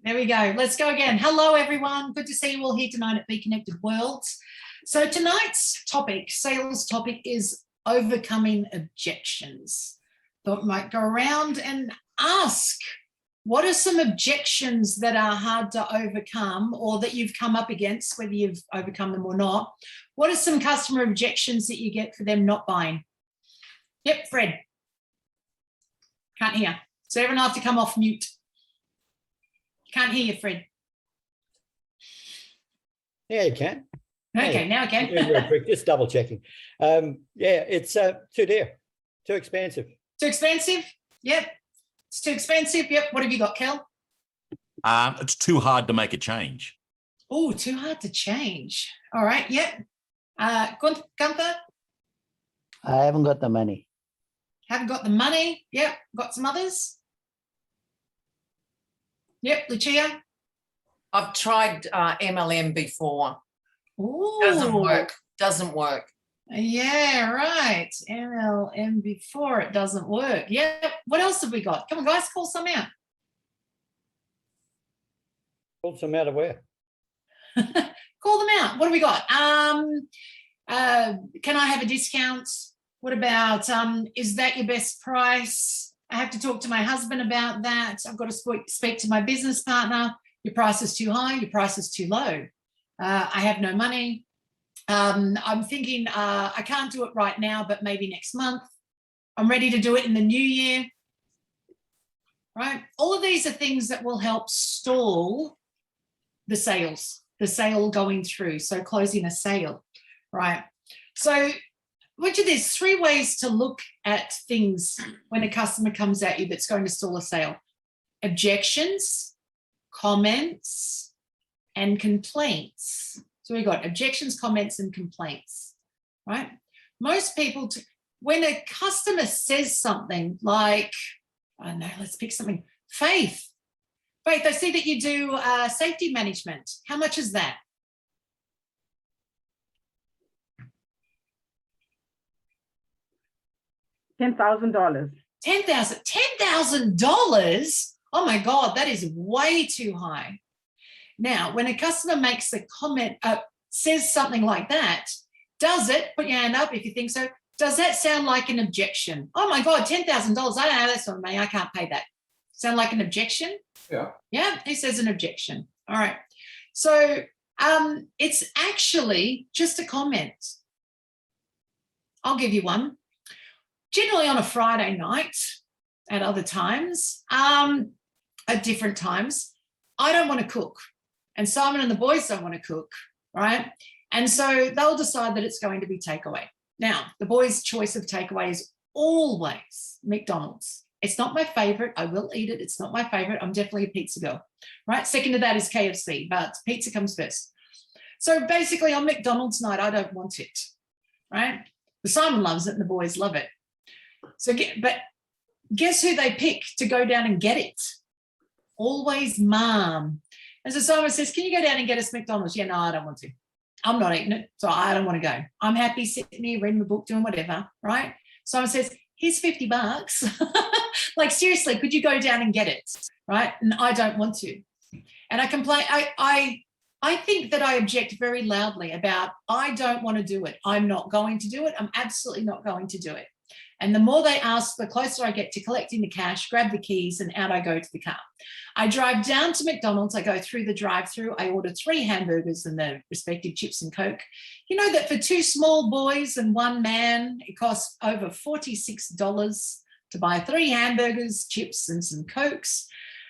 There we go. Let's go again. Hello, everyone. Good to see you all here tonight at Be Connected Worlds. So tonight's topic, sales topic, is overcoming objections. Thought I might go around and ask, what are some objections that are hard to overcome or that you've come up against, whether you've overcome them or not? What are some customer objections that you get for them not buying? Yep, Fred. Can't hear. So everyone will have to come off mute. Can't hear you, Fred. Yeah, you can. Okay, yeah. Now I can. Real quick, just double checking. Yeah, it's too dear, too expensive. Too expensive? Yep. It's too expensive. Yep. What have you got, Kel? It's too hard to make a change. Oh, too hard to change. All right. Yep. Gunther? I haven't got the money. Haven't got the money. Yep. Got some others? Yep. Lucia? I've tried MLM before. Ooh. Doesn't work. Yeah, right. MLM before, it doesn't work. Yep. What else have we got? Come on, guys, call some out. Call some out of where? Call them out. What have we got? Can I have a discount? What about, is that your best price? I have to talk to my husband about that. I've got to speak to my business partner. Your price is too high. Your price is too low. I have no money. I'm thinking I can't do it right now, but maybe next month. I'm ready to do it in the new year. Right? All of these are things that will help stall the sale going through. So closing a sale, right? So there's 3 ways to look at things when a customer comes at you that's going to stall a sale: objections, comments, and complaints. So we got objections, comments, and complaints, right? Most people, when a customer says something like, I don't know, let's pick something, Faith, I see that you do safety management. How much is that? $10,000. $10,000? Oh my God, that is way too high. Now, when a customer makes a comment, says something like that, does it, put your hand up if you think so, does that sound like an objection? Oh my God, $10,000, I don't know, that's not money, I can't pay that. Sound like an objection? Yeah. Yeah, he says an objection. All right. So it's actually just a comment. I'll give you one. Generally on a Friday night, at other times, at different times, I don't want to cook. And Simon and the boys don't want to cook, right? And so they'll decide that it's going to be takeaway. Now, the boys' choice of takeaway is always McDonald's. It's not my favorite. I will eat it. It's not my favorite. I'm definitely a pizza girl, right? Second to that is KFC, but pizza comes first. So basically on McDonald's night, I don't want it, right? The Simon loves it and the boys love it. But guess who they pick to go down and get it? Always mom. And so Simon says, can you go down and get us McDonald's? Yeah, no, I don't want to. I'm not eating it, so I don't want to go. I'm happy sitting here reading my book, doing whatever, right? Simon says, here's $50. Like, seriously, could you go down and get it, right? And I don't want to. And I complain. I think that I object very loudly about, I don't want to do it. I'm not going to do it. I'm absolutely not going to do it. And the more they ask, the closer I get to collecting the cash, grab the keys, and out I go to the car. I drive down to McDonald's. I go through the drive-through. I order 3 hamburgers and the respective chips and Coke. You know that for 2 small boys and 1 man, it costs over $46 to buy 3 hamburgers, chips, and some Cokes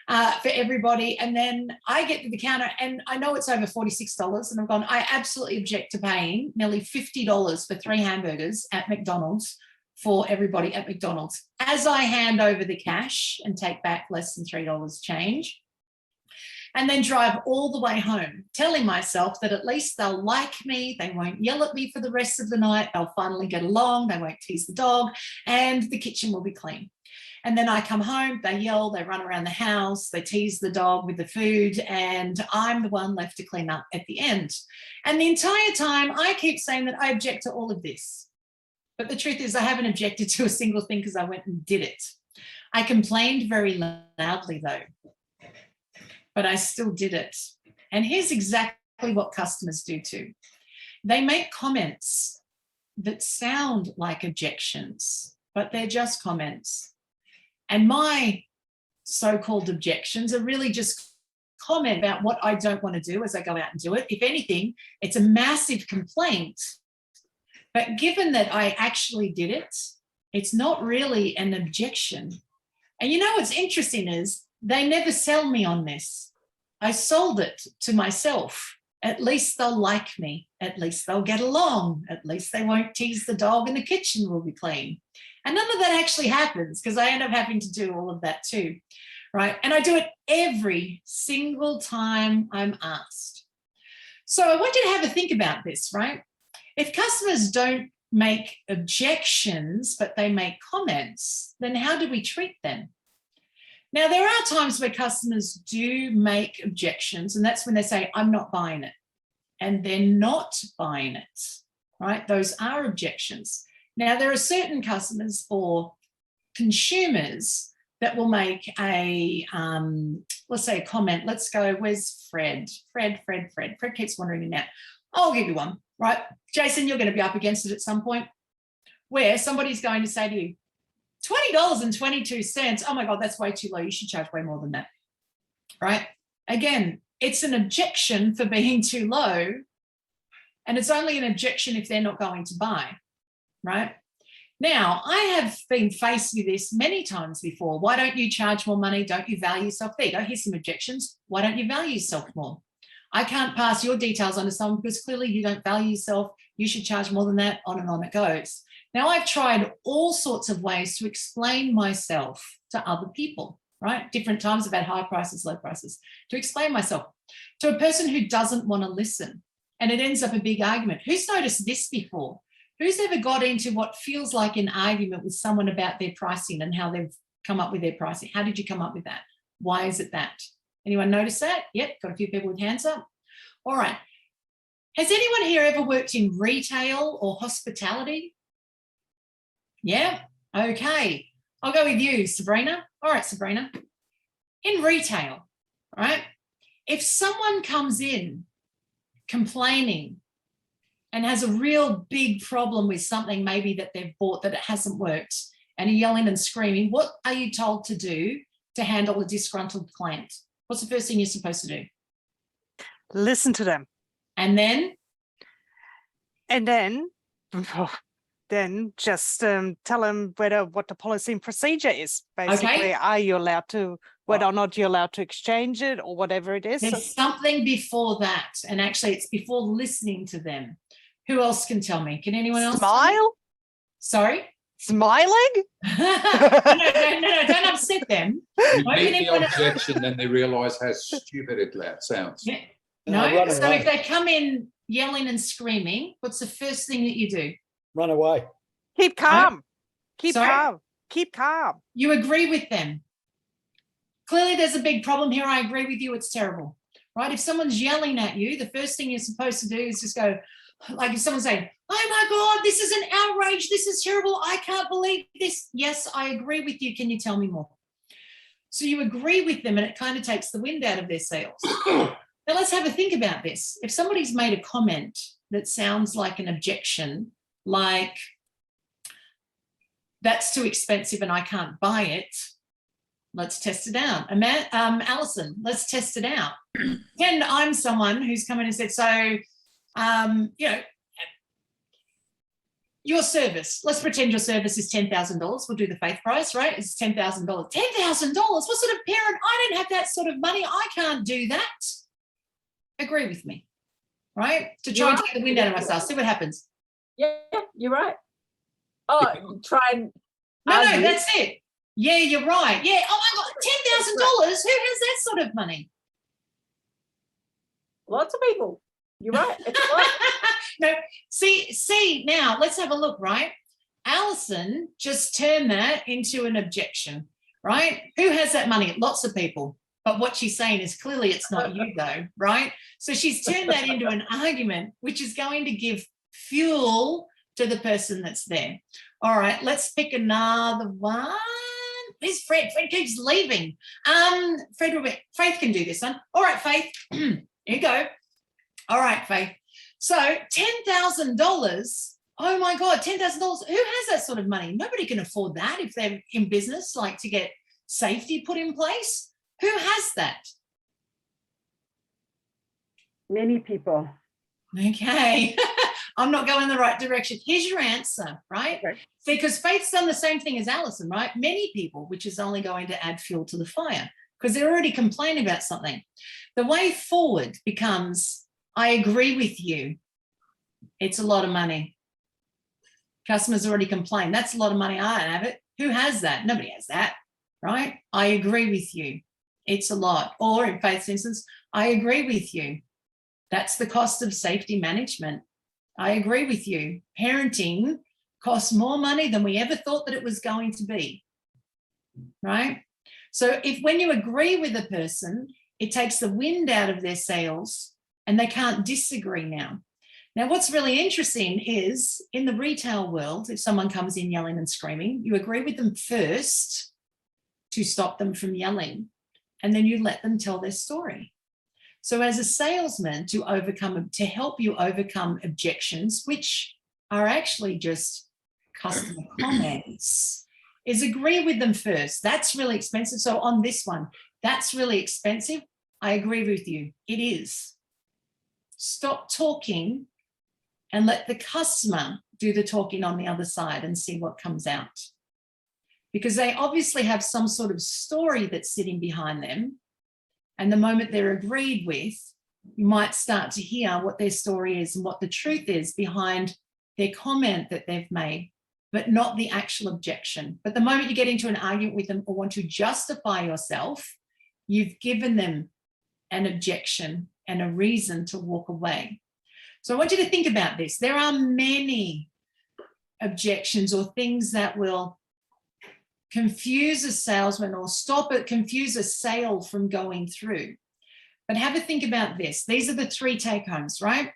for everybody. And then I get to the counter and I know it's over $46. And I've gone, I absolutely object to paying nearly $50 for 3 hamburgers at McDonald's for everybody at McDonald's. As I hand over the cash and take back less than $3 change, and then drive all the way home, telling myself that at least they'll like me, they won't yell at me for the rest of the night, they'll finally get along, they won't tease the dog, and the kitchen will be clean. And then I come home, they yell, they run around the house, they tease the dog with the food, and I'm the one left to clean up at the end. And the entire time I keep saying that I object to all of this. But the truth is I haven't objected to a single thing because I went and did it. I complained very loudly though. but I still did it. And here's exactly what customers do too. They make comments that sound like objections, but they're just comments. And my so-called objections are really just comment about what I don't want to do as I go out and do it. If anything, it's a massive complaint. But given that I actually did it, it's not really an objection. And you know what's interesting is they never sell me on this. I sold it to myself. At least they'll like me. At least they'll get along. At least they won't tease the dog and the kitchen will be clean. And none of that actually happens because I end up having to do all of that too, right? And I do it every single time I'm asked. So I want you to have a think about this, right? If customers don't make objections, but they make comments, then how do we treat them? Now, there are times where customers do make objections, and that's when they say, I'm not buying it. And they're not buying it, right? Those are objections. Now, there are certain customers or consumers that will make a, let's say a comment. Let's go, where's Fred? Fred keeps wandering in and out. I'll give you one, right? Jason, you're going to be up against it at some point where somebody's going to say to you, $20.22. Oh my God, that's way too low. You should charge way more than that, right? Again, it's an objection for being too low, and it's only an objection if they're not going to buy, right? Now, I have been faced with this many times before. Why don't you charge more money? Don't you value yourself? There you go. Here's some objections. Why don't you value yourself more? I can't pass your details on to someone because clearly you don't value yourself. You should charge more than that, on and on it goes. Now, I've tried all sorts of ways to explain myself to other people, right? Different times I've had high prices, low prices, to explain myself to a person who doesn't want to listen. And it ends up a big argument. Who's noticed this before? Who's ever got into what feels like an argument with someone about their pricing and how they've come up with their pricing? How did you come up with that? Why is it that? Anyone notice that? Yep, got a few people with hands up. All right. Has anyone here ever worked in retail or hospitality? Yeah, okay. I'll go with you, Sabrina. All right, Sabrina. In retail, right? If someone comes in complaining and has a real big problem with something maybe that they've bought that it hasn't worked and are yelling and screaming, what are you told to do to handle a disgruntled client? What's the first thing you're supposed to do? Listen to them. And then? And then just tell them what the policy and procedure is. Basically, Okay. are you allowed to, whether or not you're allowed to exchange it or whatever it is. There's something before that. And actually, it's before listening to them. Who else can tell me? Can anyone else? Smile? Sorry? Smiling? no, don't upset them. You Why make can the anyone- objection, then they realise how stupid it sounds. Yeah. No, No, run so away. if they come in yelling and screaming, what's the first thing that you do? Run away. Keep calm. Keep Sorry? calm. Keep calm. You agree with them. Clearly, there's a big problem here. I agree with you. It's terrible, right? If someone's yelling at you, the first thing you're supposed to do is just go, like if someone's saying, oh my God, this is an outrage. This is terrible. I can't believe this. Yes, I agree with you. Can you tell me more? So you agree with them and it kind of takes the wind out of their sails. Now let's have a think about this. If somebody's made a comment that sounds like an objection, like that's too expensive and I can't buy it, let's test it out. Alison, let's test it out. Pretend I'm someone who's come in and said, so, your service, let's pretend your service is $10,000. We'll do the faith price, right? It's $10,000. $10,000? What sort of parent? I don't have that sort of money. I can't do that. Agree with me, right? To try and take the wind out of myself. See what happens. Yeah, you're right. Oh, try and No, argue. that's it. Yeah, you're right. Yeah. Oh my God, $10,000. Who has that sort of money? Lots of people. You're right. It's right. No, see, now let's have a look, right? Alison just turned that into an objection, right? Who has that money? Lots of people. But what she's saying is clearly it's not you though, right? So she's turned that into an argument, which is going to give fuel to the person that's there. All right, let's pick another one. Where's Fred? Fred keeps leaving. Faith can do this one. All right, Faith. Here you go. All right, Faith. So $10,000. Oh my God, $10,000. Who has that sort of money? Nobody can afford that if they're in business, like to get safety put in place. Who has that? Many people. Okay. I'm not going the right direction. Here's your answer, right? Okay. Because Faith's done the same thing as Alison, right? Many people, which is only going to add fuel to the fire because they're already complaining about something. The way forward becomes, I agree with you. It's a lot of money. Customers already complained. That's a lot of money. I don't have it. Who has that? Nobody has that, right? I agree with you. It's a lot. Or in Faith's instance, I agree with you. That's the cost of safety management. I agree with you. Parenting costs more money than we ever thought that it was going to be, right? So if when you agree with a person, it takes the wind out of their sails and they can't disagree now. Now, what's really interesting is in the retail world, if someone comes in yelling and screaming, you agree with them first to stop them from yelling, and then you let them tell their story. So as a salesman, to help you overcome objections, which are actually just customer comments, is agree with them first. That's really expensive. So on this one, that's really expensive. I agree with you. It is. Stop talking and let the customer do the talking on the other side and see what comes out. Because they obviously have some sort of story that's sitting behind them. And the moment they're agreed with, you might start to hear what their story is and what the truth is behind their comment that they've made, but not the actual objection. But the moment you get into an argument with them or want to justify yourself, you've given them an objection and a reason to walk away. So I want you to think about this. There are many objections or things that will confuse a salesman or confuse a sale from going through. But have a think about this. These are the three take-homes, right?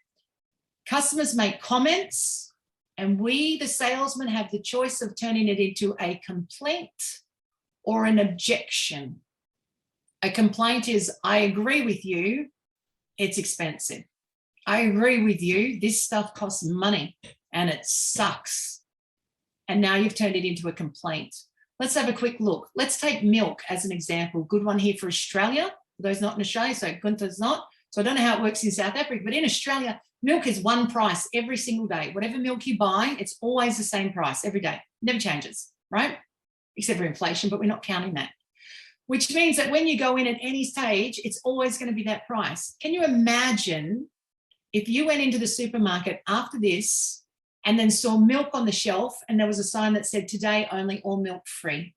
Customers make comments, and we, the salesman, have the choice of turning it into a complaint or an objection. A complaint is, I agree with you, it's expensive. I agree with you, this stuff costs money and it sucks. And now you've turned it into a complaint. Let's have a quick look. Let's take milk as an example. Good one here for Australia. For those not in Australia, so Gunther's not. So I don't know how it works in South Africa, but in Australia, milk is one price every single day. Whatever milk you buy, it's always the same price every day. Never changes, right? Except for inflation, but we're not counting that. Which means that when you go in at any stage, it's always going to be that price. Can you imagine if you went into the supermarket after this and then saw milk on the shelf and there was a sign that said, today only all milk free?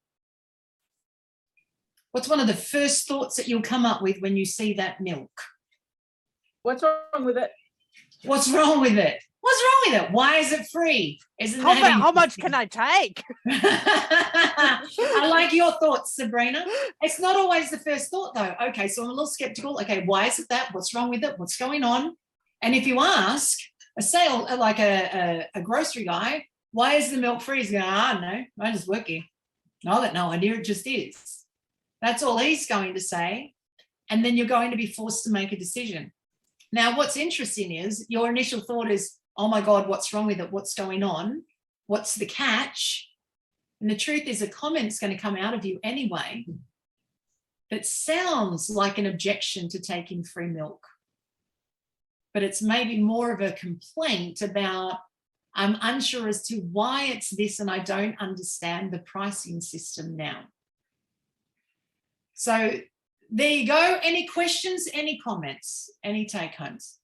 What's one of the first thoughts that you'll come up with when you see that milk? What's wrong with it? What's wrong with it? What's wrong with it? Why is it free? Isn't How much can I take? I like your thoughts, Sabrina. It's not always the first thought, though. Okay, so I'm a little skeptical. Okay, why is it that? What's wrong with it? What's going on? And if you ask a grocery guy, why is the milk free? He's going, I don't know. I just work here. I've got no idea. It just is. That's all he's going to say. And then you're going to be forced to make a decision. Now, what's interesting is your initial thought is, oh my God, what's wrong with it? What's going on? What's the catch? And the truth is a comment's going to come out of you anyway that sounds like an objection to taking free milk. But it's maybe more of a complaint about, I'm unsure as to why it's this and I don't understand the pricing system now. So there you go. Any questions, any comments, any take homes?